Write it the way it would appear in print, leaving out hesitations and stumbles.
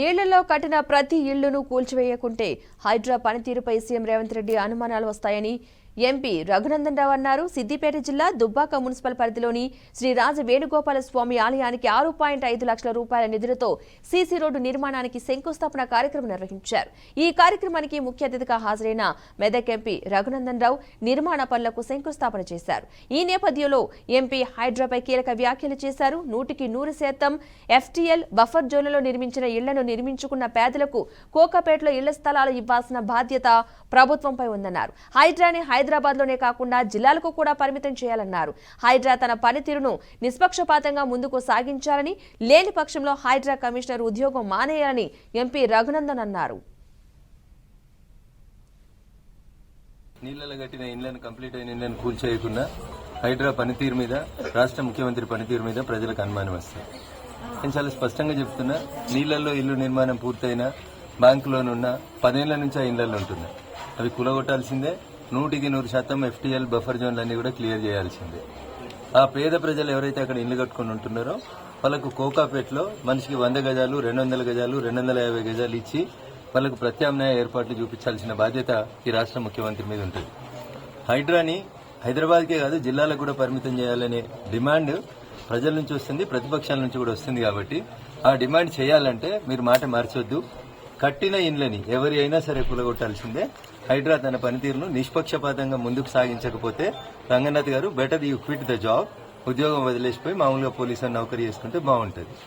నీళ్లలో కట్టిన ప్రతి ఇళ్లను కూల్చివేయకుంటే హైడ్రా పనితీరుపై సీఎం రేవంత్ రెడ్డి అనుమానాలు వస్తాయని ఎంపీ రఘునందన్ రావు అన్నారు. సిద్దిపేట జిల్లా దుబ్బాక మున్సిపల్ పరిధిలోని శ్రీ రాజ వేణుగోపాల స్వామి ఆలయానికి 6.5 లక్షల రూపాయల నిధులతో సీసీ రోడ్డు నిర్మాణానికి శంకుస్థాపన కార్యక్రమం నిర్వహించారు. ఈ కార్యక్రమానికి ముఖ్య అతిథిగా హాజరైన మెదక్ ఎంపీ రఘునందన్ రావు నిర్మాణ పనులకు శంకుస్థాపన చేశారు. ఈ నేపథ్యంలో ఎంపీ హైడ్రాపై కీలక వ్యాఖ్యలు చేశారు. 100% ఎఫ్టీఎల్ బఫర్ జోన్లలో నిర్మించిన ఇళ్లను నిర్మించుకున్న పేదలకు కోకాపేటలో ఇళ్ల స్థలాలు ఇవ్వాల్సిన బాధ్యత ప్రభుత్వంపై ఉందన్నారు. హైడ్రాని హైదరాబాద్ లోనే కాకుండా జిల్లాలకు కూడా పరిమితం చేయాలన్నారు. హైడ్రా తన పనితీరును నిష్పక్షపాతంగా ముందుకు సాగించాలని, లేని పక్షంలో హైడ్రా కమిషనర్ ఉద్యోగం మానేయాలని ఎంపీ రఘునందన్ అన్నారు. నీళ్లలో కట్టిన ఇండ్లను కంప్లీట్ అయిన ఇండ్లను కూల్చేయకుండా హైడ్రా పనితీరు మీద, రాష్ట్ర ముఖ్యమంత్రి పనితీరు మీద ప్రజలకు అనుమానం వస్తుంది. నేను చాలా స్పష్టంగా చెప్తున్నా, నీళ్లలో ఇల్లు నిర్మాణం పూర్తయిన బ్యాంకులోనున్న 10 ఏళ్ల నుంచి ఆ ఇళ్లలో ఉంటున్నాయి. అవి కూలగొట్టాల్సిందే. 100% ఎఫ్టీఎల్ బఫర్ జోన్లన్నీ కూడా క్లియర్ చేయాల్సిందే. ఆ పేద ప్రజలు ఎవరైతే అక్కడ ఇల్లు కట్టుకుని ఉంటున్నారో వాళ్ళకు కోకాపేటలో మనిషికి 100 గజాలు, 200 గజాలు, 250 గజాలు ఇచ్చి వాళ్ళకు ప్రత్యామ్నాయ ఏర్పాట్లు చూపించాల్సిన బాధ్యత ఈ రాష్ట్ర ముఖ్యమంత్రి మీద ఉంటుంది. హైడ్రాని హైదరాబాద్కే కాదు జిల్లాలకు కూడా పరిమితం చేయాలనే డిమాండ్ ప్రజల నుంచి వస్తుంది, ప్రతిపక్షాల నుంచి కూడా వస్తుంది. కాబట్టి ఆ డిమాండ్ చేయాలంటే మీరు మాట మార్చొద్దు. కట్టిన ఇండ్లని ఎవరి అయినా సరే కూలగొట్టాల్సిందే. హైడ్రా తన పనితీరును నిష్పక్షపాతంగా ముందుకు సాగించకపోతే రంగనాథ్ గారు better you quit the job, ఉద్యోగం వదిలేసిపోయి మామూలుగా పోలీసు నౌకరీ చేసుకుంటే బాగుంటుంది.